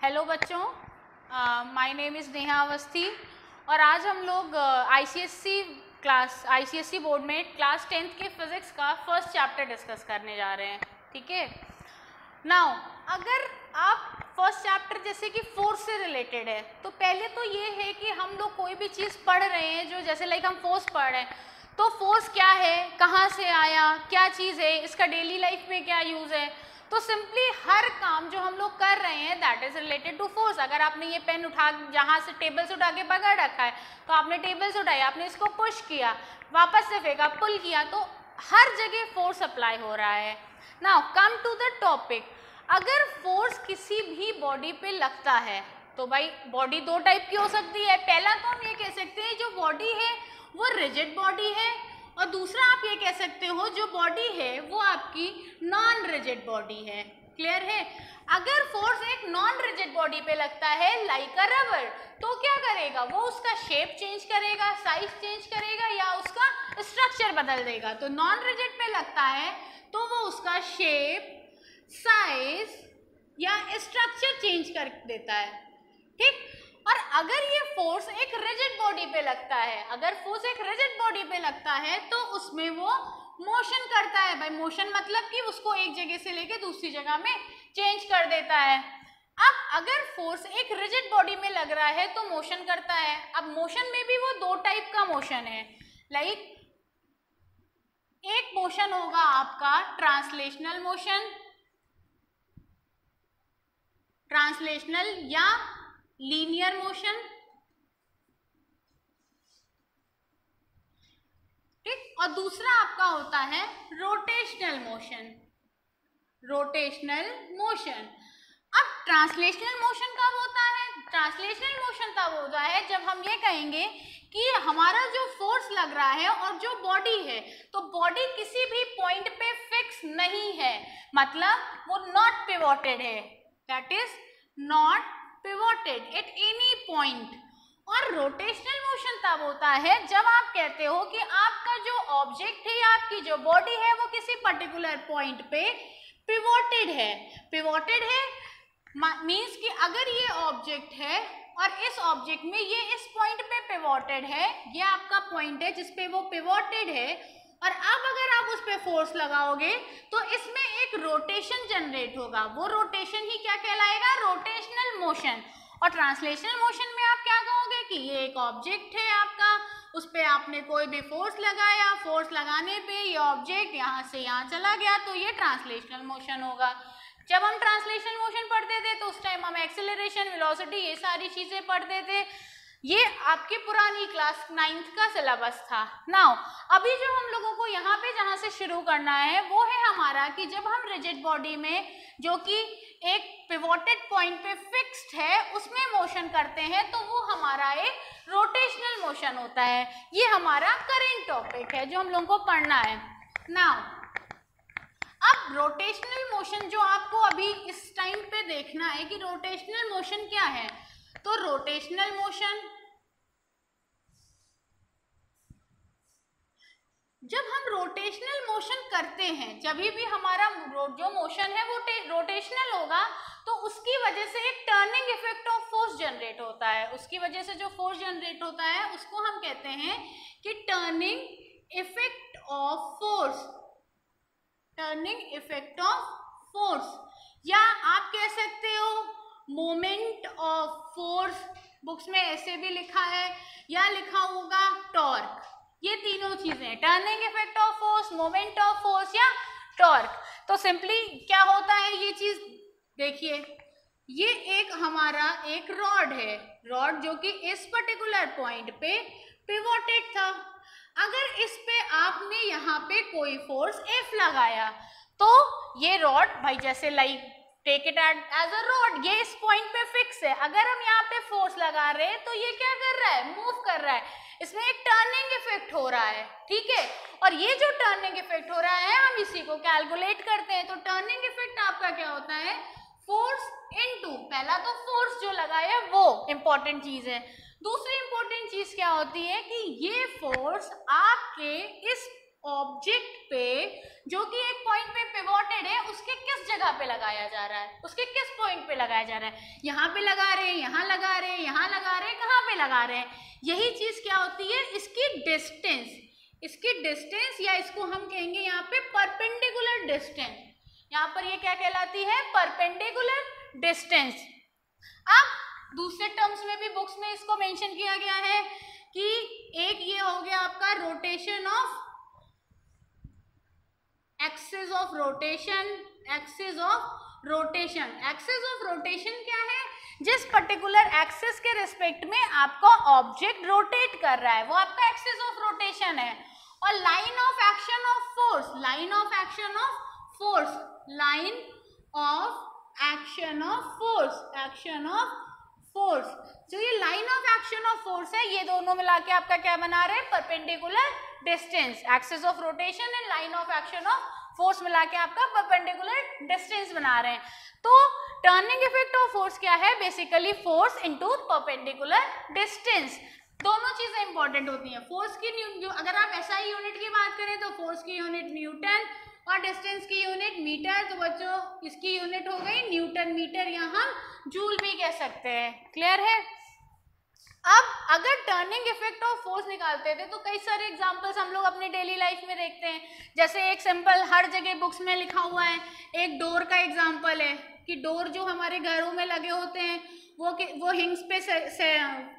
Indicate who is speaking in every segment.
Speaker 1: Hello बच्चों, my name is Neha Awasthi और आज हम लोग आईसीएससी बोर्ड में क्लास 10th के फिज़िक्स का फर्स्ट चैप्टर डिस्कस करने जा रहे हैं। ठीक है, नाउ अगर आप फर्स्ट चैप्टर जैसे कि फोर्स से रिलेटेड है तो पहले तो ये है कि हम लोग कोई भी चीज़ पढ़ रहे हैं जो जैसे लाइक हम फोर्स पढ़ रहे हैं तो फोर्स क्या है, कहाँ से आया, क्या चीज़ है, इसका डेली लाइफ में क्या यूज़ है। तो सिंपली हर काम जो हम लोग कर रहे हैं that is related to force. अगर आपने ये पेन उठा जहाँ से टेबल से उठा के पकड़ रखा है तो आपने टेबल से उठाई, आपने इसको पुश किया, वापस से फेंका, पुल किया, तो हर जगह फोर्स अप्लाई हो रहा है। Now come to the topic, अगर फोर्स किसी भी बॉडी पे लगता है तो भाई बॉडी दो टाइप की हो सकती है। पहला तो हम ये कह सकते हैं जो बॉडी है वो रिजिड बॉडी है, और दूसरा आप ये कह सकते हो जो बॉडी है वो आपकी नॉन रिजिड बॉडी है। क्लियर है? अगर फोर्स एक नॉन रिजिड बॉडी पे लगता है लाइक अ रबर तो क्या करेगा, वो उसका शेप चेंज करेगा, साइज चेंज करेगा या उसका स्ट्रक्चर बदल देगा। तो नॉन रिजिड पे लगता है तो वो उसका शेप, साइज या स्ट्रक्चर चेंज कर देता है। ठीक, और अगर ये फोर्स एक रिजिड बॉडी पे लगता है, अगर फोर्स एक रिजिड बॉडी पे लगता है तो उसमें वो मोशन करता है। भाई मोशन मतलब कि उसको एक जगह से लेके दूसरी जगह में चेंज कर देता है। अब अगर फोर्स एक रिजिड बॉडी में लग रहा है तो मोशन करता है। अब मोशन में भी वो दो टाइप का मोशन है, लाइक एक मोशन होगा आपका ट्रांसलेशनल मोशन, ट्रांसलेशनल या लीनियर मोशन। ठीक, और दूसरा आपका होता है रोटेशनल मोशन, रोटेशनल मोशन। अब ट्रांसलेशनल मोशन कब होता है? ट्रांसलेशनल मोशन तब होता है जब हम ये कहेंगे कि हमारा जो फोर्स लग रहा है और जो बॉडी है तो बॉडी किसी भी पॉइंट पे फिक्स नहीं है, मतलब वो नॉट पिवोटेड है, that is not pivoted at any point. और रोटेशनल मोशन तब होता है जब आप कहते हो कि आपका जो ऑब्जेक्ट है या आपकी जो बॉडी है वो किसी पर्टिकुलर पॉइंट पे पिवोटेड है। पिवोटेड है मीन्स कि अगर ये ऑब्जेक्ट है और इस ऑब्जेक्ट में ये इस पॉइंट पे पिवोटेड है, ये आपका पॉइंट है जिस पे वो पिवोटेड है, और अब अगर आप उस पे फोर्स लगाओगे तो इसमें एक रोटेशन जनरेट होगा। वो रोटेशन ही क्या कहलाएगा? Rotational motion. और ट्रांसलेशनल मोशन में आप क्या कहोगे कि ये एक ऑब्जेक्ट है आपका, उस पर आपने कोई भी फोर्स लगाया, फोर्स लगाने पे ये ऑब्जेक्ट यहाँ से यहाँ चला गया, तो ये ट्रांसलेशनल मोशन होगा। जब हम ट्रांसलेशनल मोशन पढ़ते थे तो उस टाइम हम एक्सेलरेशन, वेलोसिटी, ये सारी चीजें पढ़ते थे। ये आपकी पुरानी क्लास 9th का सिलेबस था। नाउ अभी जो हम लोगों को यहाँ पे जहाँ से शुरू करना है वो है हमारा कि जब हम रिजिड बॉडी में जो कि एक पिवोटेड पॉइंट पे फिक्स्ड है उसमें मोशन करते हैं तो वो हमारा एक रोटेशनल मोशन होता है। ये हमारा करेंट टॉपिक है जो हम लोगों को पढ़ना है। नाउ अब रोटेशनल मोशन जो आपको अभी इस टाइम पे देखना है कि रोटेशनल मोशन क्या है, तो रोटेशनल मोशन जब हम रोटेशनल मोशन करते हैं, जब भी हमारा जो मोशन है वो रोटेशनल होगा तो उसकी वजह से एक turning effect of force generate होता है। उसकी वजह से जो फोर्स जनरेट होता है उसको हम कहते हैं कि turning effect of force, turning effect of force, या आप कह सकते हो मोमेंट ऑफ फोर्स। बुक्स में ऐसे भी लिखा है या लिखा होगा टॉर्क। ये तीनों चीजें, turning effect of force, moment of force या टॉर्क। तो सिंपली क्या होता है ये चीज देखिए, ये एक हमारा एक रॉड है, रॉड जो कि इस पर्टिकुलर पॉइंट पे पिवोटेड था। अगर इस पे आपने यहाँ पे कोई फोर्स F लगाया तो ये रॉड, भाई जैसे like take it as a rod, ये इस पॉइंट पे फिक्स है। अगर हम यहाँ पे फोर्स लगा रहे हैं तो ये क्या कर रहा है? मूव कर रहा है, इसमें एक टर्निंग इफेक्ट हो रहा है। ठीक है, और ये जो टर्निंग इफेक्ट हो रहा है हम इसी को कैलकुलेट करते हैं। तो टर्निंग इफेक्ट आपका क्या होता है? फोर्स इनटू, पहला तो फोर्स जो लगा है वो इंपॉर्टेंट चीज है। दूसरी इंपॉर्टेंट चीज क्या होती है कि ये फोर्स आपके इस ऑब्जेक्ट पे जो कि एक पॉइंट पे पिवोटेड है उसके किस जगह पे लगाया जा रहा है, उसके किस पॉइंट पे लगाया जा रहा है, यहाँ पे लगा रहे हैं, यहाँ लगा रहे हैं, यहाँ लगा रहे हैं, कहाँ पे लगा रहे हैं, यही चीज क्या होती है, इसकी डिस्टेंस, इसकी डिस्टेंस या इसको हम कहेंगे यहाँ पे परपेंडिकुलर डिस्टेंस, यहाँ पर ये क्या कहलाती है, परपेंडिकुलर डिस्टेंस। अब दूसरे टर्म्स में भी बुक्स में इसको मेंशन किया गया है कि एक ये हो गया आपका rotation of axis of rotation, axis of rotation, axis of rotation क्या है, जिस पर्टिकुलर एक्सिस के रिस्पेक्ट में आपका ऑब्जेक्ट रोटेट कर रहा है वो आपका एक्सिस ऑफ रोटेशन है। और line of action of force, line of action of force, line of action of force, action of force, जो ये line of action of force है ये दोनों मिला के आपका क्या बना रहे हैं, perpendicular distance, axis of rotation and line of action of force मिला के आपका परपेंडिकुलर डिस्टेंस बना रहे हैं। तो टर्निंग इफेक्ट ऑफ फोर्स क्या है, basically force into perpendicular distance, दोनों चीजें इंपॉर्टेंट होती हैं। फोर्स की अगर आप एसआई यूनिट की बात करें तो फोर्स की यूनिट न्यूटन और डिस्टेंस की यूनिट मीटर, तो बच्चों इसकी यूनिट हो गई न्यूटन मीटर या हम जूल भी कह सकते हैं। क्लियर है। अब अगर टर्निंग इफेक्ट ऑफ फोर्स निकालते थे तो कई सारे एग्जांपल्स हम लोग अपने डेली लाइफ में देखते हैं, जैसे एक सिंपल हर जगह बुक्स में लिखा हुआ है, एक डोर का एग्जांपल है कि डोर जो हमारे घरों में लगे होते हैं वो हिंग्स पे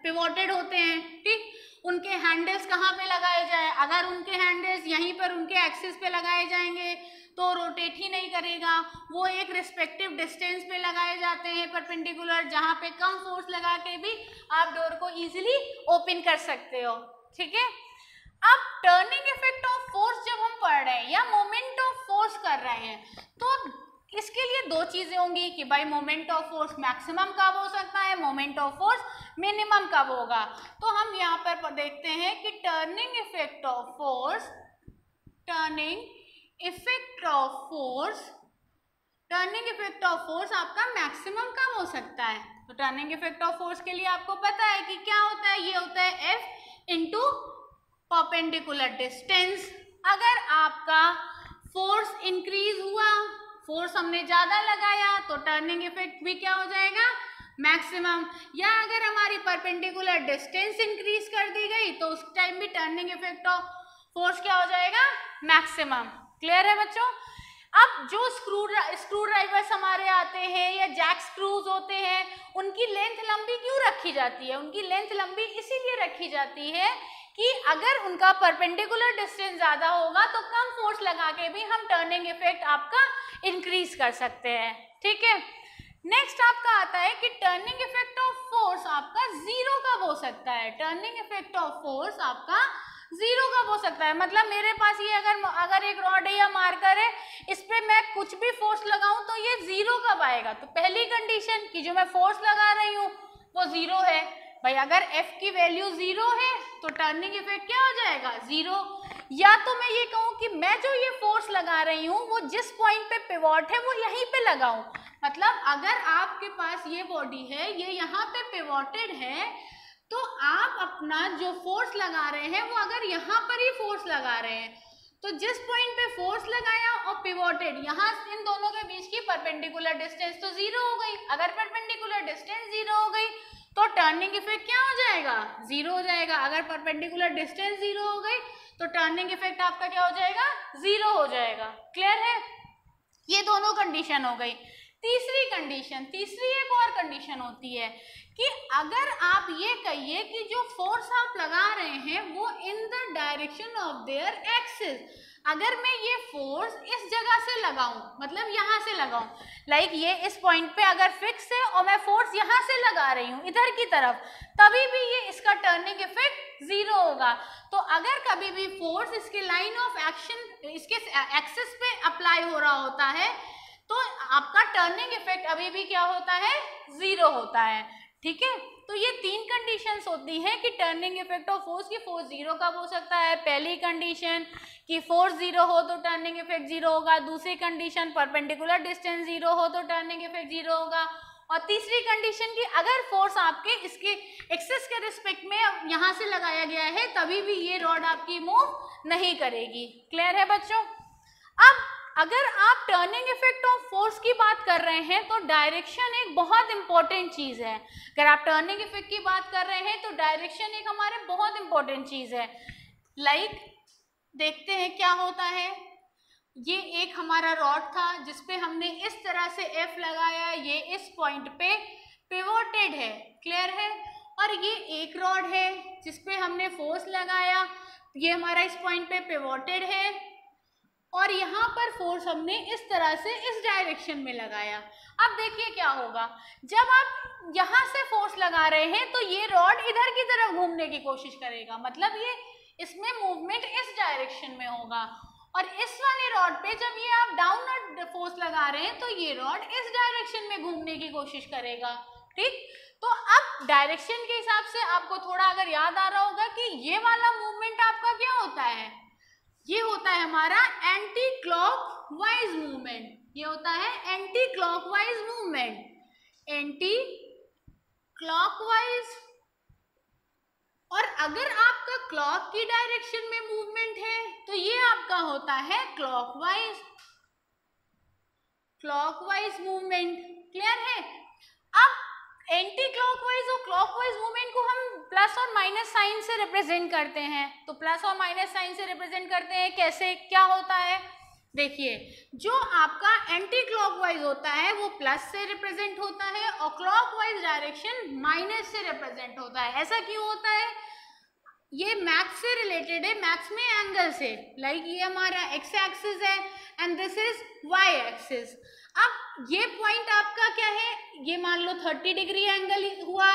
Speaker 1: पिवोटेड होते हैं, ठीक, उनके हैंडल्स कहाँ पे लगाए जाए, अगर उनके हैंडल्स यहीं पर उनके एक्सिस पे लगाए जाएंगे तो रोटेट ही नहीं करेगा, वो एक रिस्पेक्टिव डिस्टेंस पे लगाए जाते हैं परपेंडिकुलर, जहाँ पे कम फोर्स लगा के भी आप डोर को इजीली ओपन कर सकते हो। ठीक है। अब टर्निंग इफेक्ट ऑफ फोर्स जब हम पढ़ रहे हैं या मोमेंट ऑफ फोर्स कर रहे हैं तो इसके लिए दो चीजें होंगी कि भाई मोमेंट ऑफ फोर्स मैक्सिमम कब हो सकता है, मोमेंट ऑफ फोर्स मिनिमम कब होगा। तो हम यहाँ पर देखते हैं कि turning effect of force, turning effect of force, turning effect of force आपका मैक्सिमम कब हो सकता है। तो टर्निंग इफेक्ट ऑफ फोर्स के लिए आपको पता है कि क्या होता है, ये होता है F इंटू परपेंडिकुलर डिस्टेंस। अगर आपका फोर्स इंक्रीज हुआ, फोर्स हमने ज्यादा लगाया तो टर्निंग इफेक्ट भी क्या हो जाएगा, मैक्सिमम, या अगर हमारी परपेंडिकुलर डिस्टेंस इंक्रीज कर दी गई तो उस टाइम भी टर्निंग इफेक्ट ऑफ फोर्स क्या हो जाएगा, मैक्सिमम। क्लियर है बच्चों। अब जो स्क्रू ड्राइवर्स हमारे आते हैं या जैक स्क्रूज होते हैं उनकी लेंथ लंबी क्यों रखी जाती है, उनकी लेंथ लंबी इसीलिए रखी जाती है कि अगर उनका परपेंडिकुलर डिस्टेंस ज्यादा होगा तो कम फोर्स लगा के भी हम टर्निंग इफेक्ट आपका इंक्रीज कर सकते हैं। ठीक है। नेक्स्ट आपका आता है कि टर्निंग इफेक्ट ऑफ फोर्स आपका जीरो कब हो सकता है, टर्निंग इफेक्ट ऑफ फोर्स आपका जीरो कब हो सकता है। मतलब मेरे पास ये अगर एक रॉड है या मार्कर है, इस पे मैं कुछ भी फोर्स लगाऊं तो ये जीरो कब आएगा। तो पहली कंडीशन कि जो मैं फोर्स लगा रही हूँ वो जीरो है। भाई अगर F की वैल्यू जीरो है तो टर्निंग इफेक्ट क्या हो जाएगा, जीरो। या तो मैं ये कहूँ कि मैं जो ये फोर्स लगा रही हूँ वो जिस पॉइंट पे पिवोट है वो यहीं पे लगाऊं। मतलब अगर आपके पास ये बॉडी है, ये यहाँ पे पिवोटेड है, तो आप अपना जो फोर्स लगा रहे हैं वो अगर यहाँ पर ही फोर्स लगा रहे हैं तो जिस पॉइंट पे फोर्स लगाया और पिवोटेड, यहाँ इन दोनों के बीच की परपेंडिकुलर डिस्टेंस तो जीरो हो गई। अगर परपेंडिकुलर डिस्टेंस जीरो हो गई तो टर्निंग इफेक्ट क्या हो जाएगा, जीरो हो जाएगा। अगर परपेंडिकुलर डिस्टेंस जीरो हो गई तो टर्निंग इफेक्ट आपका क्या हो जाएगा, जीरो हो जाएगा। क्लियर है। ये दोनों कंडीशन हो गई। तीसरी कंडीशन, तीसरी एक और कंडीशन होती है कि अगर आप ये कहिए कि जो फोर्स आप लगा रहे हैं वो in the direction of their axis, अगर मैं ये फोर्स इस जगह से लगाऊं, मतलब यहाँ से लगाऊं, लाइक ये इस पॉइंट पे अगर फिक्स है और मैं फोर्स यहाँ से लगा रही हूँ इधर की तरफ, तभी भी ये इसका टर्निंग इफेक्ट जीरो होगा। तो अगर कभी भी फोर्स इसके लाइन ऑफ एक्शन, इसके एक्सिस पे अप्लाई हो रहा होता है तो आपका टर्निंग इफेक्ट अभी भी क्या होता है, जीरो होता है। ठीक है। तो ये तीन कंडीशंस होती हैं कि टर्निंग इफेक्ट ऑफ फोर्स की फोर्स जीरो कब हो सकता है। पहली कंडीशन कि फोर्स जीरो हो तो टर्निंग इफेक्ट जीरो होगा। दूसरी कंडीशन परपेंडिकुलर डिस्टेंस जीरो हो तो टर्निंग इफेक्ट जीरो होगा। और तीसरी कंडीशन की अगर फोर्स आपके इसके एक्सिस के रिस्पेक्ट में यहाँ से लगाया गया है तभी भी ये रॉड आपकी मूव नहीं करेगी। क्लियर है बच्चों? अब अगर आप टर्निंग इफेक्ट ऑफ फोर्स की बात कर रहे हैं तो डायरेक्शन एक बहुत इंपॉर्टेंट चीज है। अगर आप टर्निंग इफेक्ट की बात कर रहे हैं तो डायरेक्शन एक हमारे बहुत इंपॉर्टेंट चीज है। देखते हैं क्या होता है। ये एक हमारा रॉड था जिसपे हमने इस तरह से F लगाया, ये इस पॉइंट पे पिवोटेड है। क्लियर है? और ये एक रॉड है जिसपे हमने फोर्स लगाया, ये हमारा इस पॉइंट पे पिवोटेड है और यहाँ पर फोर्स हमने इस तरह से इस डायरेक्शन में लगाया। अब देखिए क्या होगा, जब आप यहाँ से फोर्स लगा रहे हैं तो ये रॉड इधर की तरफ घूमने की कोशिश करेगा, मतलब ये इसमें मूवमेंट इस डायरेक्शन में होगा। और इस वाले रॉड पे जब ये आप डाउनवर्ड फोर्स लगा रहे हैं तो ये रॉड इस डायरेक्शन में घूमने की कोशिश करेगा। ठीक, तो अब डायरेक्शन के हिसाब से आपको थोड़ा अगर याद आ रहा होगा कि ये वाला मूवमेंट आपका क्या होता है, ये होता है हमारा एंटी क्लॉकवाइज मूवमेंट। ये होता है anti clockwise movement, anti clockwise. और अगर आपका क्लॉक की डायरेक्शन में मूवमेंट है तो ये आपका होता है क्लॉकवाइज, क्लॉकवाइज मूवमेंट। क्लियर है? अब एंटी क्लॉकवाइज और क्लॉकवाइज मूवमेंट को हम प्लस और माइनस साइन से रिप्रेजेंट करते हैं। तो प्लस और माइनस साइन से रिप्रेजेंट करते हैं, कैसे क्या होता है? देखिए, जो आपका एंटी क्लॉकवाइज होता है वो प्लस से रिप्रेजेंट होता है और क्लॉकवाइज डायरेक्शन माइनस से रिप्रेजेंट होता है। ऐसा क्यों होता है? ये मैथ्स से रिलेटेड है, मैथ्स में एंगल से। ये हमारा एक्स एक्सिस है and this is Y axis. अब ये पॉइंट आपका क्या है, ये मान लो 30 डिग्री एंगल हुआ,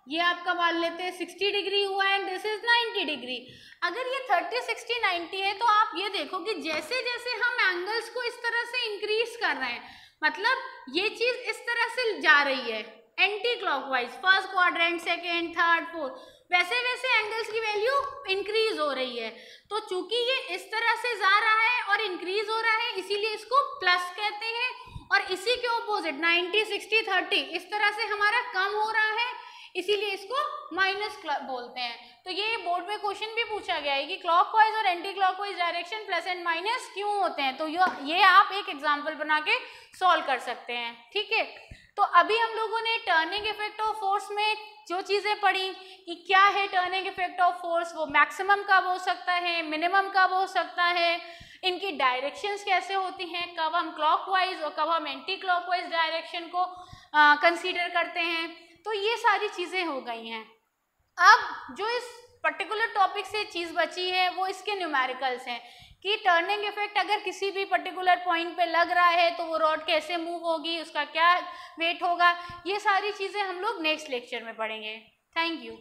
Speaker 1: ये आपका मान लेते हैं 60 डिग्री हुआ एंड दिस इज 90 डिग्री। अगर ये 30, 60, 90 है तो आप ये देखो कि जैसे जैसे हम एंगल्स को इस तरह से इंक्रीज कर रहे हैं, मतलब ये चीज इस तरह से जा रही है anti clockwise, first quadrant, second, third, fourth, वैसे वैसे एंगल्स की वैल्यू इंक्रीज हो रही है। तो चूंकि ये इस तरह से जा रहा है और इंक्रीज हो रहा है इसीलिए इसको प्लस कहते हैं। और इसी के ऑपोजिट 90, 60, 30 इस तरह से हमारा कम हो रहा है इसीलिए इसको माइनस बोलते हैं। तो ये बोर्ड में क्वेश्चन भी पूछा गया है कि क्लॉकवाइज और anti clockwise direction plus and minus क्यों होते हैं। तो ये आप एक एग्जांपल बना के सॉल्व कर सकते हैं। ठीक है, तो अभी हम लोगों ने टर्निंग इफेक्ट ऑफ फोर्स में जो चीजें पढ़ी कि क्या है टर्निंग इफेक्ट ऑफ फोर्स, वो मैक्सिमम कब हो सकता है, मिनिमम कब हो सकता है, इनकी डायरेक्शंस कैसे होती हैं, कब हम क्लॉकवाइज और कब हम एंटी क्लॉकवाइज डायरेक्शन को कंसीडर करते हैं। तो ये सारी चीजें हो गई हैं। अब जो इस पर्टिकुलर टॉपिक से चीज बची है वो इसके न्यूमेरिकल्स हैं कि टर्निंग इफेक्ट अगर किसी भी पर्टिकुलर पॉइंट पे लग रहा है तो वो रॉड कैसे मूव होगी, उसका क्या वेट होगा, ये सारी चीजें हम लोग नेक्स्ट लेक्चर में पढ़ेंगे। Thank you.